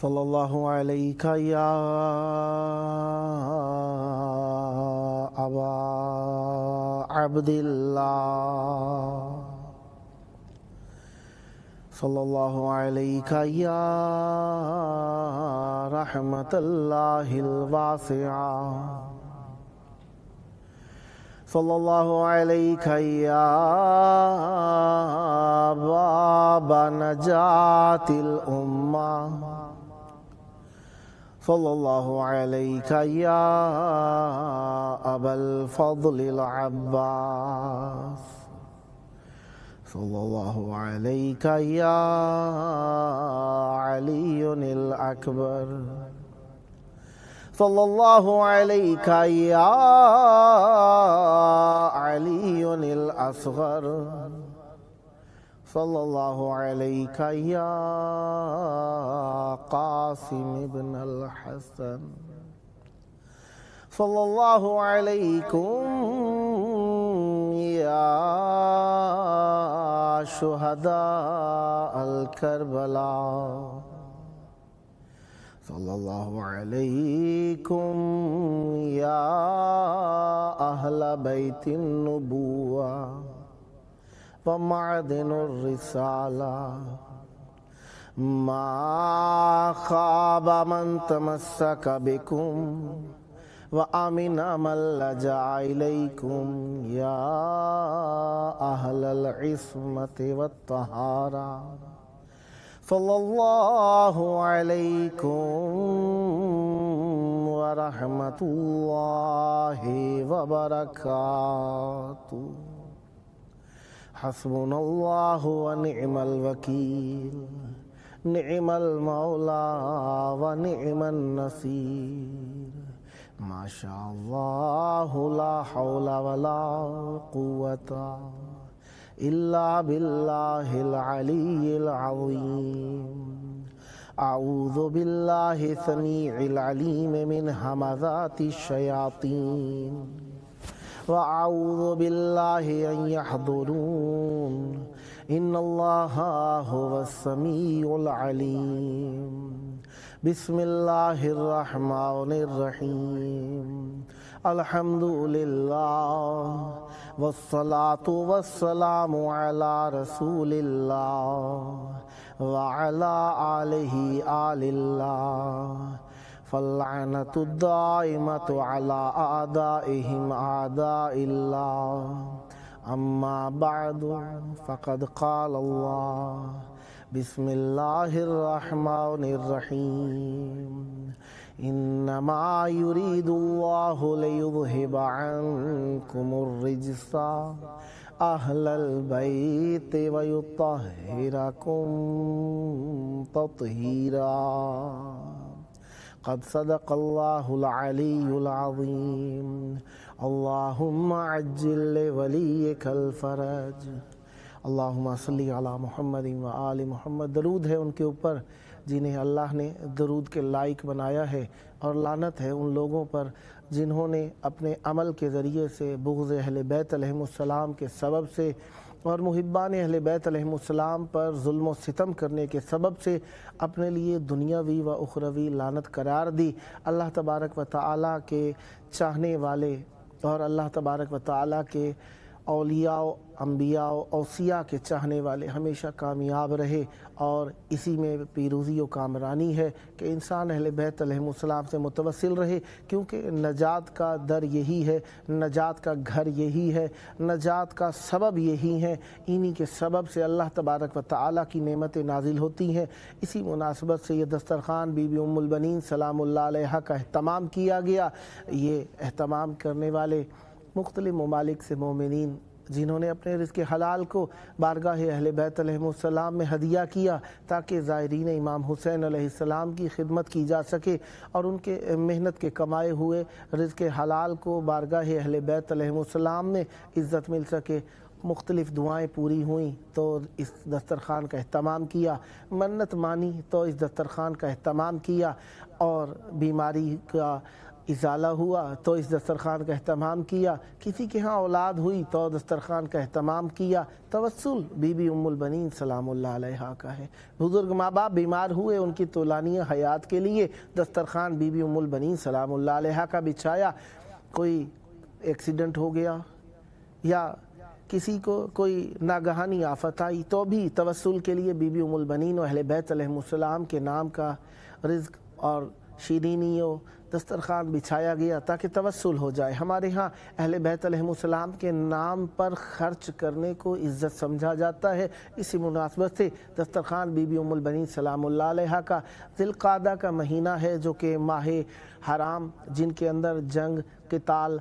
صلی اللہ علیہ یا ابا عبداللہ صلی اللہ علیہ یا رحمت اللہ الواسعہ صلی اللہ علیہ یا باب نجات الامہ صلی اللہ علیہ یا ابا الفضل العباس صلی اللہ علیہ یا علی الاکبر صلی اللہ علیہ یا علی الاصغر صلی اللہ علیہ یا قاسم ابن الحسن صلی اللہ علیکم یا شہداء الکربلاء صلی اللہ علیکم یا اہل بیت النبوہ ومعدن الرسالہ ما خاب من تمسک بکم وآمن من لجأ الیکم یا اہل العصمت والطہارہ صلی اللہ علیکم ورحمۃ اللہ وبرکاتہ حسبنا اللہ ونعم الوکیل نعم المولا ونعم النصیر ما شاء اللہ لا حول ولا قوة الا باللہ العلی العظیم اعوذ باللہ السمیع العلیم من ہمزات الشیاطین وأعوذ بالله أن يحضرون إن الله هو السميع العليم بسم الله الرحمن الرحيم الحمد لله والصلاة والسلام على رسول الله وعلى آله آل الله فاللعنة الدائمة على أعدائهم أعداء الله أما بعد فقد قال الله بسم الله الرحمن الرحيم إنما يريد الله ليذهب عنكم الرجس أهل البيت ويطهركم تطهيرا قد صدق الله العلي العظيم اللهم عجل لوليك الفرج اللہم صلی علی محمد و آل محمد۔ درود ہے ان کے اوپر جنہیں اللہ نے درود کے لائق بنایا ہے، اور لعنت ہے ان لوگوں پر جنہوں نے اپنے عمل کے ذریعے سے بغض اہل بیت علیہ السلام کے سبب سے اور محبان اہل بیت علیہ السلام پر ظلم و ستم کرنے کے سبب سے اپنے لیے دنیاوی و اخروی لعنت قرار دی۔ اللہ تبارک و تعالیٰ کے چاہنے والے اور اللہ تبارک و تعالیٰ کے اولیاء و انبیاء و اوصیاء کے چاہنے والے ہمیشہ کامیاب رہے، اور اسی میں پیروزی و کامرانی ہے کہ انسان اہل بیت علیہ السلام سے متوسل رہے، کیونکہ نجات کا در یہی ہے، نجات کا گھر یہی ہے، نجات کا سبب یہی ہے، انہی کے سبب سے اللہ تبارک و تعالیٰ کی نعمتیں نازل ہوتی ہیں۔ اسی مناسبت سے یہ دسترخوان بی بی ام البنین سلام اللہ علیہا کا اہتمام کیا گیا۔ یہ اہتمام کرنے والے مختلف ممالک سے مومنین جنہوں نے اپنے رزق حلال کو بارگاہ اہل بیت علیہ السلام میں ہدیہ کیا تاکہ زائرین امام حسین علیہ السلام کی خدمت کی جا سکے اور ان کے محنت کے کمائے ہوئے رزق حلال کو بارگاہ اہل بیت علیہ السلام میں عزت مل سکے۔ مختلف دعائیں پوری ہوئیں تو اس دسترخوان کا اہتمام کیا، منت مانی تو اس دسترخوان کا اہتمام کیا، اور بیماری کا ازالہ ہوا تو اس دسترخوان کا اہتمام کیا، کسی کے ہاں اولاد ہوئی تو دسترخوان کا اہتمام کیا۔ توسل بی بی ام البنین سلام اللہ علیہا کا ہے۔ بزرگ ماں باپ بیمار ہوئے، ان کی طولانیہ حیات کے لیے دسترخوان بی بی ام البنین سلام اللہ علیہا کا بچھایا۔ کوئی ایکسیڈنٹ ہو گیا یا کسی کو کوئی ناگہانی آفت آئی تو بھی توسل کے لیے بی بی ام البنین و اہل بیت علیہم السلام کے نام کا رزق اور شیرینیوں دسترخوان بچھایا گیا تاکہ توسل ہو جائے۔ ہمارے ہاں اہل بیت علیہم السلام کے نام پر خرچ کرنے کو عزت سمجھا جاتا ہے۔ اسی مناسبت سے دسترخوان بی بی ام البنین سلام اللہ علیہا کا ذی القعدہ کا مہینہ ہے، جو کہ ماہ حرام جن کے اندر جنگ قتال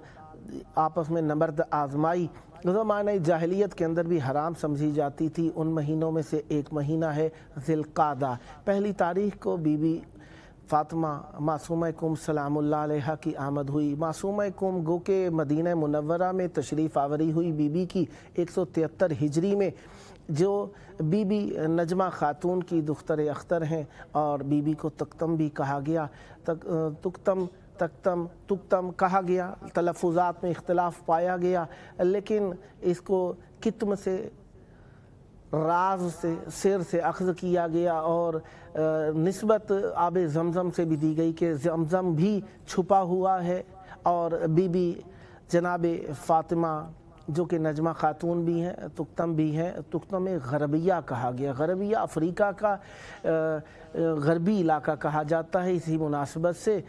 آپس میں نبرد آزمائی زمانہ جاہلیت کے اندر بھی حرام سمجھی جاتی تھی، ان مہینوں میں سے ایک مہینہ ہے ذی القعدہ۔ پہلی تاریخ کو بی بی فاطمہ معصومہ کم سلام اللہ علیہا کی آمد ہوئی۔ معصومہ کم گو کہ مدینہ منورہ میں تشریف آوری ہوئی بی بی کی 173 ہجری میں، جو بی بی نجمہ خاتون کی دختر اختر ہیں، اور بی بی کو تکتم بھی کہا گیا۔ تکتم کہا گیا، تلفظات میں اختلاف پایا گیا، لیکن اس کو کتم سے راز سے سر سے اخذ کیا گیا، اور نسبت آب زمزم سے بھی دی گئی کہ زمزم بھی چھپا ہوا ہے۔ اور بی بی جناب فاطمہ جو کہ نجمہ خاتون بھی ہیں، تکتم بھی ہیں، تکتم غربیہ کہا گیا۔ غربیہ افریقہ کا غربی علاقہ کہا جاتا ہے، اسی مناسبت سے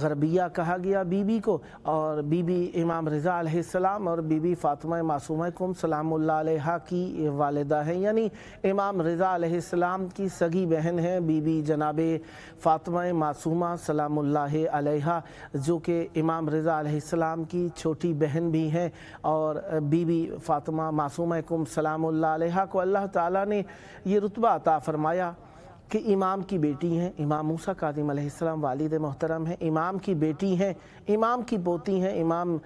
غربیہ کہا گیا بی بی کو۔ اور بی بی امام رضا علیہ السلام اور بی بی فاطمہ معصومہ کم سلام اللہ علیہا کی والدہ ہیں، یعنی امام رضا علیہ السلام کی سگی بہن ہیں بی بی جناب فاطمہ معصومہ سلام اللہ علیہا، جو کہ امام رضا علیہ السلام کی چھوٹی بہن بھی ہیں۔ اور بی بی فاطمہ معصومہ کم سلام اللہ علیہا کو اللہ تعالیٰ نے یہ رتبہ عطا فرمایا کہ امام کی بیٹی ہیں، امام موسیٰ کاظم علیہ السلام والد محترم ہیں، امام کی بیٹی ہیں، امام کی پوتی ہیں، امام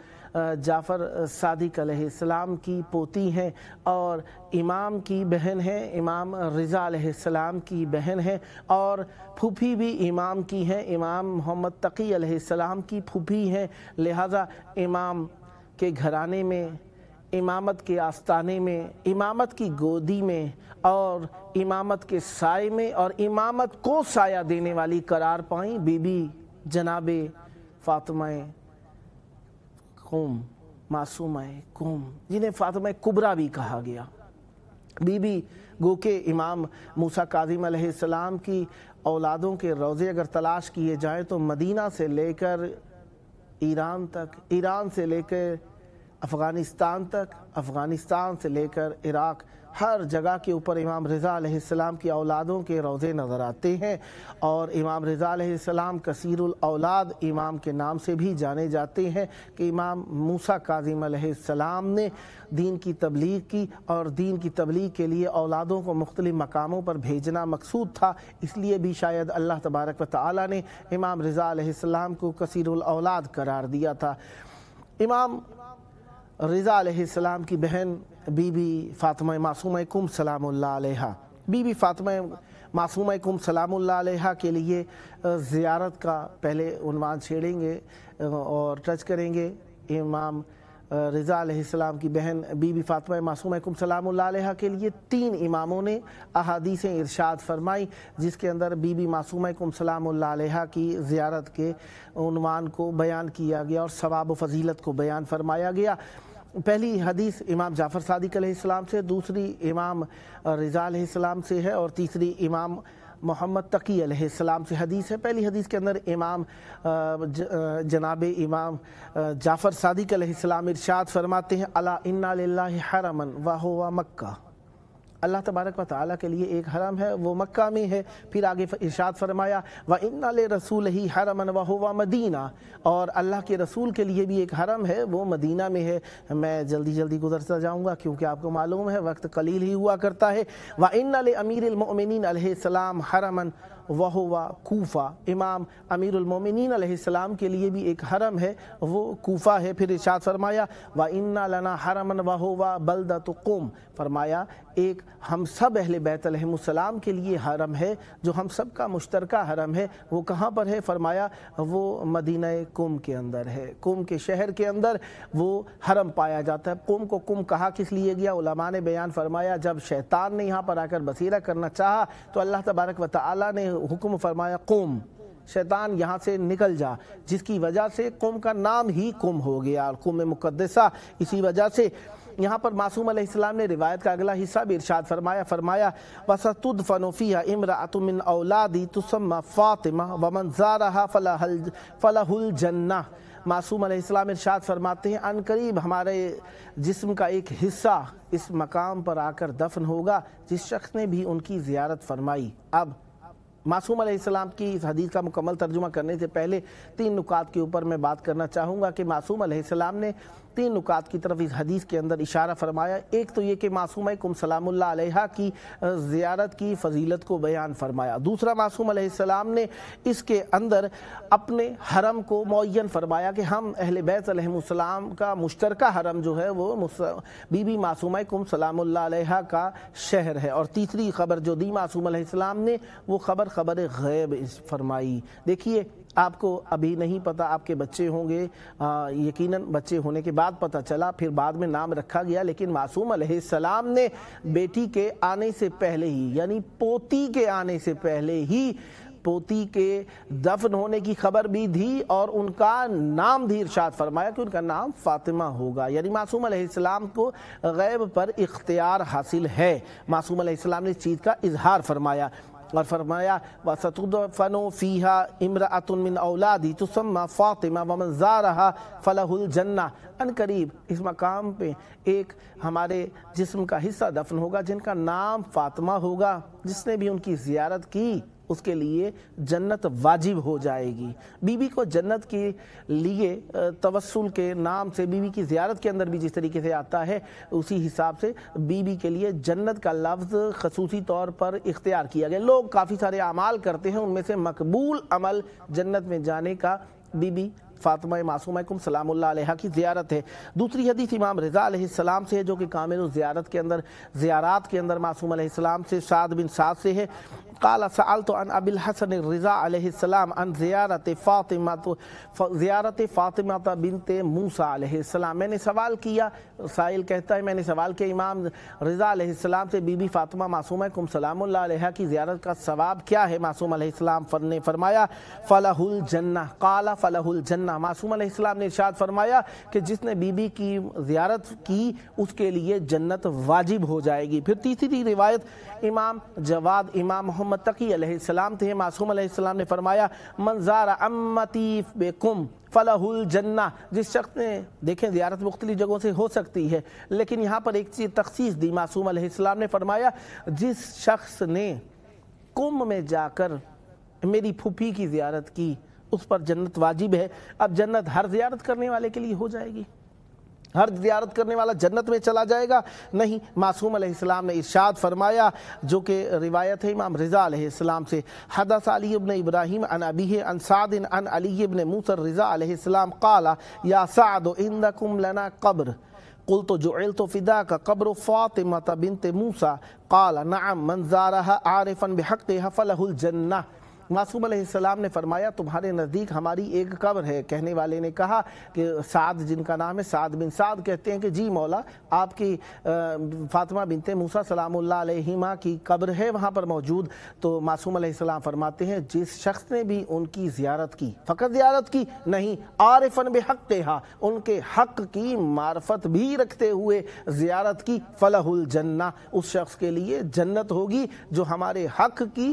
جعفر صادق علیہ السلام کی پوتی ہیں، اور امام کی بہن ہیں، امام رضا علیہ السلام کی بہن ہیں، اور پھوپھی بھی امام کی ہیں، امام محمد تقی علیہ السلام کی پھوپھی ہیں۔ لہٰذا امام کے گھرانے میں، امامت کے آستانے میں، امامت کی گودی میں اور امامت کے سائے میں اور امامت کو سایہ دینے والی قرار پائیں بی بی جناب فاطمہ قم معصومہ قم، جنہیں فاطمہ کبریٰ بھی کہا گیا۔ بی بی گو کہ امام موسیٰ کاظم علیہ السلام کی اولادوں کے روضے اگر تلاش کیے جائیں تو مدینہ سے لے کر ایران تک، ایران سے لے کر افغانستان تک، افغانستان سے لے کر عراق، ہر جگہ کے اوپر امام رضا علیہ السلام کی اولادوں کے روضے نظر آتے ہیں۔ اور امام رضا علیہ السلام کثیر الاولاد امام کے نام سے بھی جانے جاتے ہیں کہ امام موسیٰ کاظم علیہ السلام نے دین کی تبلیغ کی، اور دین کی تبلیغ کے لیے اولادوں کو مختلف مقاموں پر بھیجنا مقصود تھا، اس لیے بھی شاید اللہ تبارک و تعالی نے امام رضا علیہ السلام کو کثیر الاولاد قرار دیا تھا۔ امام رضا علیہ السلام کی بہن بی بی فاطمہ معصومہ کم سلام اللہ علیہا، بی بی فاطمہ معصومہ کم سلام اللہ علیہا کے لیے زیارت کا پہلے عنوان چھیڑیں گے اور ٹچ کریں گے۔ امام رضا علیہ السلام کی بہن بی بی فاطمہ معصومہ کم سلام اللہ علیہا کے لیے 3 اماموں نے احادیثیں ارشاد فرمائی، جس کے اندر بی بی معصومہ کم سلام اللہ علیہا کی زیارت کے عنوان کو بیان کیا گیا اور ثواب و فضیلت کو بیان فرمایا گیا۔ پہلی حدیث امام جعفر صادق علیہ السلام سے، دوسری امام رضا علیہ السلام سے ہے، اور تیسری امام محمد تقی علیہ السلام سے حدیث ہے۔ پہلی حدیث کے اندر امام جناب امام جعفر صادق علیہ السلام ارشاد فرماتے ہیں، الا ان للہ حرما وہو مکہ، اللہ تبارک و تعالیٰ کے لیے ایک حرم ہے، وہ مکہ میں ہے۔ پھر آگے ارشاد فرمایا وَإِنَّ لِرَسُولِهِ حَرَمًا وَهُوَ مَدِينَةٌ، اور اللہ کے رسول کے لیے بھی ایک حرم ہے، وہ مدینہ میں ہے۔ میں جلدی گزرتا جاؤں گا کیونکہ آپ کو معلوم ہے وقت قلیل ہی ہوا کرتا ہے۔ وَإِنَّ لِأَمِيرِ الْمُؤْمِنِينَ علیہ السلام حَرَمًا وہوا کوفہ، امام امیر المومنین علیہ السلام کے لیے بھی ایک حرم ہے، وہ کوفہ ہے۔ پھر ارشاد فرمایا وَإِنَّا لَنَا حَرَمًا وَهُوَ بَلْدَةُ قُوم، فرمایا ایک ہم سب اہل بیت علیہم السلام کے لیے حرم ہے جو ہم سب کا مشترکہ حرم ہے، وہ کہاں پر ہے؟ فرمایا وہ مدینہ قم کے اندر ہے، قم کے شہر کے اندر وہ حرم پایا جاتا ہے۔ قم کو قم کہا کس لیے گیا؟ علماء نے بیان فرمایا جب شیطان نے یہاں پر آ کر بصیرہ کرنا چاہا تو اللہ تبارک و تعالی نے حکم فرمایا قم، شیطان یہاں سے نکل جا، جس کی وجہ سے قم کا نام ہی قم ہو گیا، قم مقدسہ۔ اسی وجہ سے یہاں پر معصوم علیہ السلام نے روایت کا اگلا حصہ بھی ارشاد فرمایا وَسَتُدْفَنُ فِيهَا امْرَأَةٌ مِّنْ أَوْلَادِي تُسَمَّى فَاطِمَةٌ وَمَنْ زَارَهَا فَلَهُ الْجَنَّةُ۔ معصوم علیہ السلام ارشاد فرماتے ہیں ان قریب ہمارے جسم کا ایک حصہ اس مقام پر آ کر دفن ہوگا جس شخص نے بھی ان کی زیارت فرمائی۔ اب معصوم علیہ السلام کی اس حدیث کا مکمل ترجمہ کرنے سے پہلے 3 نکات کے اوپر میں بات کرنا چاہوں گا کہ معصوم علیہ السلام نے 3 نکات کی طرف اس حدیث کے اندر اشارہ فرمایا۔ ایک تو یہ کہ معصومہ کم سلام اللہ علیہا کی زیارت کی فضیلت کو بیان فرمایا۔ دوسرا معصوم علیہ السلام نے اس کے اندر اپنے حرم کو معین فرمایا کہ ہم اہل بیت علیہ السلام کا مشترکہ حرم جو ہے وہ بی بی معصومہ کم سلام اللہ علیہا کا شہر ہے۔ اور تیسری خبر جو دی معصوم علیہ السلام نے وہ خبر غیب فرمائی۔ دیکھیے آپ کو ابھی نہیں پتا، آپ کے بچے ہوں گے، یقیناً بچے ہونے کے بعد پتہ چلا، پھر بعد میں نام رکھا گیا، لیکن معصوم علیہ السلام نے بیٹی کے آنے سے پہلے ہی یعنی پوتی کے آنے سے پہلے ہی پوتی کے دفن ہونے کی خبر بھی دی اور ان کا نام بھی ارشاد فرمایا کہ ان کا نام فاطمہ ہوگا۔ یعنی معصوم علیہ السلام کو غیب پر اختیار حاصل ہے، معصوم علیہ السلام نے اس چیز کا اظہار فرمایا اور فرمایا وَسَتُدْفَنُ فِيهَا امْرَأَةٌ مِّنْ أَوْلَادِي تُسَمَّى فَاطِمَةٌ وَمَنْ زَارَهَا فَلَهُ الْجَنَّةُ۔ ان قریب اس مقام پہ ایک ہمارے جسم کا حصہ دفن ہوگا جن کا نام فاطمہ ہوگا، جس نے بھی ان کی زیارت کی اس کے لیے جنت واجب ہو جائے گی۔ بی بی کو جنت کے لیے توسل کے نام سے بی بی کی زیارت کے اندر بھی جس طریقے سے آتا ہے اسی حساب سے بی بی کے لیے جنت کا لفظ خصوصی طور پر اختیار کیا گیا۔ لوگ کافی سارے اعمال کرتے ہیں، ان میں سے مقبول عمل جنت میں جانے کا بی بی فاطمہ معصومہ کم سلام اللہ علیہا کی زیارت ہے۔ دوسری حدیث امام رضا علیہ السلام سے ہے جو کہ کامل الزیارت کے اندر زیارات کے اندر معصوم علیہ السلام سے سعد بن سعد سے ہے۔ قال سألت عن ابی الحسن الرضا علیہ السلام عن زیارت فاطمہ بنت موسیٰ علیہ السلام، میں نے سوال کیا، سائل کہتا ہے میں نے سوال کیا امام رضا علیہ السلام سے بی بی فاطمہ معصومہ کم سلام اللہ علیہا کی زیارت کا ثواب کیا ہے؟ معصوم علیہ السلام نے فرمایا فلہ الجنہ، قال فلہ الجنہ۔ معصوم علیہ السلام نے ارشاد فرمایا کہ جس نے بی بی کی زیارت کی اس کے لیے جنت واجب ہو جائے گی۔ پھر تیسری روایت امام جواد امام محمد تقی علیہ السلام تھے، معصوم علیہ السلام نے فرمایا من زار امتی بکم فلہ الجنہ۔ جس شخص نے، دیکھیں زیارت مختلف جگہوں سے ہو سکتی ہے لیکن یہاں پر ایک چیز تخصیص دی، معصوم علیہ السلام نے فرمایا جس شخص نے قم میں جا کر میری پھوپھی کی زیارت کی اس پر جنت واجب ہے۔ اب جنت ہر زیارت کرنے والے کے لیے ہو جائے گی؟ ہر زیارت کرنے والا جنت میں چلا جائے گا؟ نہیں، معصوم علیہ السلام نے ارشاد فرمایا جو کہ روایت ہے امام رضا علیہ السلام سے، حدث علی ابن ابراہیم عن ابیہ عن سعد عن علی ابن موسیٰ الرضا علیہ السلام قال یا سعد عندکم لنا قبر قلت جعلت فداک قبر فاطمہ بنت موسیٰ قال نعم من زارها عارفا بحقها فلہ الجنہ۔ معصوم علیہ السلام نے فرمایا تمہارے نزدیک ہماری ایک قبر ہے۔ کہنے والے نے کہا کہ سعد جن کا نام ہے سعد بن سعد، کہتے ہیں کہ جی مولا آپ کی فاطمہ بنت موسیٰ سلام اللہ علیہما کی قبر ہے وہاں پر موجود۔ تو معصوم علیہ السلام فرماتے ہیں جس شخص نے بھی ان کی زیارت کی، فقط زیارت کی نہیں، عارفاً بحقہا، ان کے حق کی معرفت بھی رکھتے ہوئے زیارت کی، فلہ الجنہ، اس شخص کے لیے جنت ہوگی جو ہمارے حق کی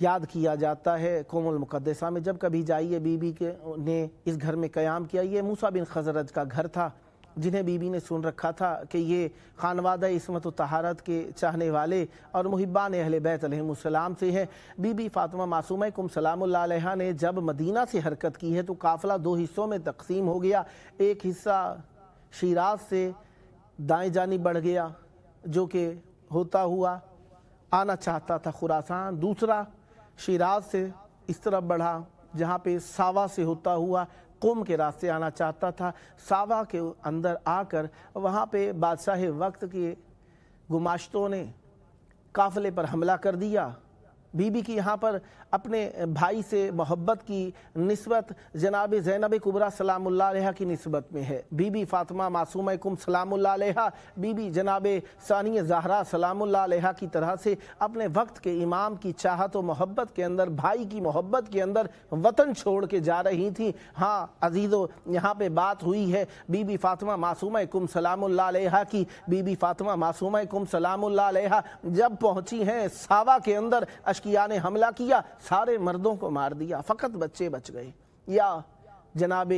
یاد کیا جاتا ہے قوم المقدسہ میں. جب کبھی جائیے بی بی کے نے اس گھر میں قیام کیا. یہ موسیٰ بن خزرج کا گھر تھا جنہیں بی بی نے سن رکھا تھا کہ یہ خانوادہ عصمت و طہارت کے چاہنے والے اور محبان اہل بیت علیہم السلام سے ہیں. بی بی فاطمہ معصومہ کم سلام اللہ علیہا نے جب مدینہ سے حرکت کی ہے تو قافلہ 2 حصوں میں تقسیم ہو گیا. ایک حصہ شیراز سے دائیں جانب بڑھ گیا جو کہ ہوتا ہوا آنا چاہتا تھا خراسان. دوسرا شیراز سے اس طرف بڑھا جہاں پہ ساوا سے ہوتا ہوا قم کے راستے آنا چاہتا تھا. ساوا کے اندر آ کر وہاں پہ بادشاہ وقت کے گماشتوں نے قافلے پر حملہ کر دیا. بی بی کی یہاں پر اپنے بھائی سے محبت کی نسبت جناب زینب کبریٰ سلام اللہ علیہا کی نسبت میں ہے. بی بی فاطمہ معصومہ کم سلام اللہ علیہا بی بی جناب ثانی زہرا سلام اللہ علیہا کی طرح سے اپنے وقت کے امام کی چاہت و محبت کے اندر، بھائی کی محبت کے اندر وطن چھوڑ کے جا رہی تھیں. ہاں عزیزو، یہاں پہ بات ہوئی ہے بی بی فاطمہ معصومہ کم سلام اللہ علیہا کی. بی بی فاطمہ معصومہ کم سلام اللہ علیہا جب پہنچی ہیں ساوا کے اندر، اشقیاء نے حملہ کیا، سارے مردوں کو مار دیا، فقط بچے بچ گئے. یا جناب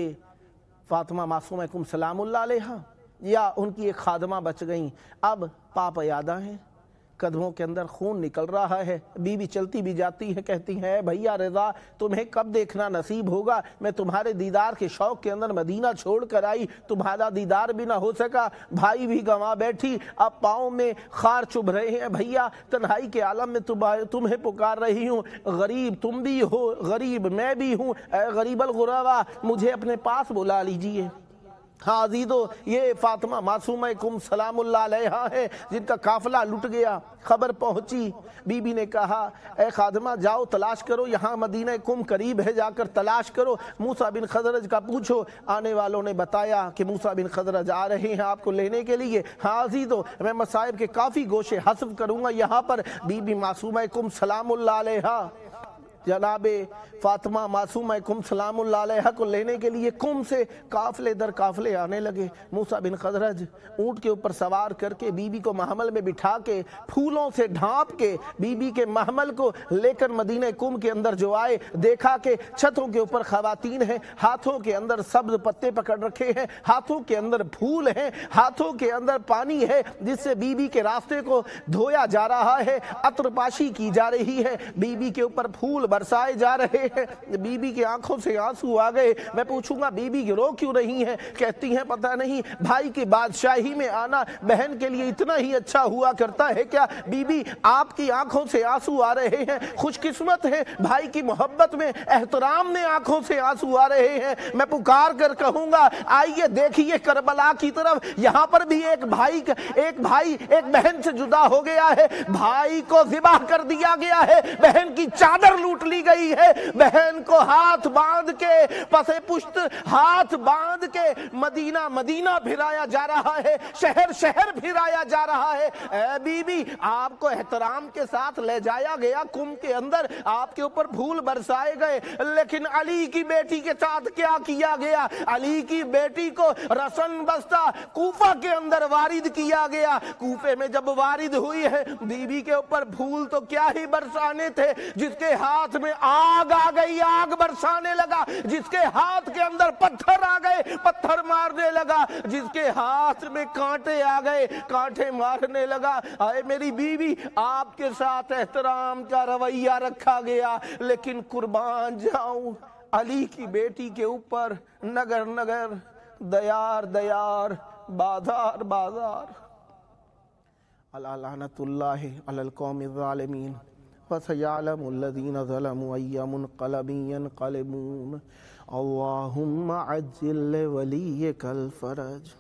فاطمہ معصومہ کم سلام اللہ علیہا یا ان کی ایک خادمہ بچ گئیں. اب پاپ یادہ ہیں، قدموں کے اندر خون نکل رہا ہے. بی بی چلتی بھی جاتی ہیں، کہتی ہیں بھیا رضا تمہیں کب دیکھنا نصیب ہوگا. میں تمہارے دیدار کے شوق کے اندر مدینہ چھوڑ کر آئی، تمہارا دیدار بھی نہ ہو سکا، بھائی بھی گنوا بیٹھی، اب پاؤں میں خار چبھ رہے ہیں. بھیا تنہائی کے عالم میں تمہیں پکار رہی ہوں، غریب تم بھی ہو، غریب میں بھی ہوں، اے غریب الغربا مجھے اپنے پاس بلا لیجئے. ہاں عزیزو، یہ فاطمہ معصومہ کم سلام اللہ علیہا ہے جن کا قافلہ لٹ گیا. خبر پہنچی، بی بی نے کہا اے خادمہ جاؤ تلاش کرو، یہاں مدینہ کم قریب ہے، جا کر تلاش کرو. موسیٰ بن خزرج کا پوچھو. آنے والوں نے بتایا کہ موسیٰ بن خزرج آ رہے ہیں آپ کو لینے کے لیے. ہاں عزیزو، میں مصائب کے کافی گوشے حذف کروں گا. یہاں پر بی بی معصومہ کم سلام اللہ علیہا جناب فاطمہ معصومہ کم سلام اللہ علیہا کو لینے کے لیے قم سے قافلے در قافلے آنے لگے. موسیٰ بن خزرج اونٹ کے اوپر سوار کر کے بی بی کو محمل میں بٹھا کے پھولوں سے ڈھانپ کے بی بی کے محمل کو لے کر مدینہ قم کے اندر جو آئے، دیکھا کہ چھتوں کے اوپر خواتین ہیں، ہاتھوں کے اندر سبز پتے پکڑ رکھے ہیں، ہاتھوں کے اندر پھول ہیں، ہاتھوں کے اندر پانی ہے جس سے بی بی کے راستے کو دھویا جا رہا ہے، عطر پاشی کی جا رہی ہے، بی بی کے اوپر پھول برسائے جا رہے ہیں. بی بی کی آنکھوں سے آنسو آ گئے. میں پوچھوں گا بی بی رو کیوں رہی ہیں؟ کہتی ہیں پتہ نہیں بھائی کی بادشاہی میں آنا بہن کے لیے اتنا ہی اچھا ہوا کرتا ہے کیا؟ بی بی آپ کی آنکھوں سے آنسو آ رہے ہیں، خوش قسمت ہے، بھائی کی محبت میں احترام میں آنکھوں سے آنسو آ رہے ہیں. میں پکار کر کہوں گا آئیے دیکھیے کربلا کی طرف. یہاں پر بھی ایک بھائی ایک بہن سے جدا ہو گیا ہے، بھائی کو ذبح کر دیا گیا ہے، بہن کی چادر لوٹ لی گئی ہے، بہن کو ہاتھ باندھ کے پسے پشت ہاتھ باندھ کے مدینہ پھرایا جا رہا ہے، شہر پھرایا جا رہا ہے. اے بی بی آپ کو احترام کے ساتھ لے جایا گیا قم کے اندر، آپ کے اوپر پھول برسائے گئے، لیکن علی کی بیٹی کے ساتھ کیا کیا گیا؟ علی کی بیٹی کو رسن بستہ کوفہ کے اندر وارد کیا گیا. کوفے میں جب وارد ہوئی ہے بی بی کے اوپر پھول تو کیا ہی برسانے تھے، جس کے ہاتھ میں آگ آ گئی، آگ برسانے لگا، جس کے ہاتھ کے اندر پتھر آ گئے، پتھر مارنے لگا، جس کے ہاتھ میں کانٹے آ گئے، کانٹے مارنے لگا. اے میری بیوی آپ کے ساتھ احترام کا رویہ رکھا گیا، لیکن قربان جاؤں علی کی بیٹی کے اوپر نگر نگر، دیار دیار، بازار بازار. لعنت اللہ علی القوم الظالمین فسيعلم الذين ظلموا أي منقلب ينقلبون. اللهم عجل لوليك الفرج.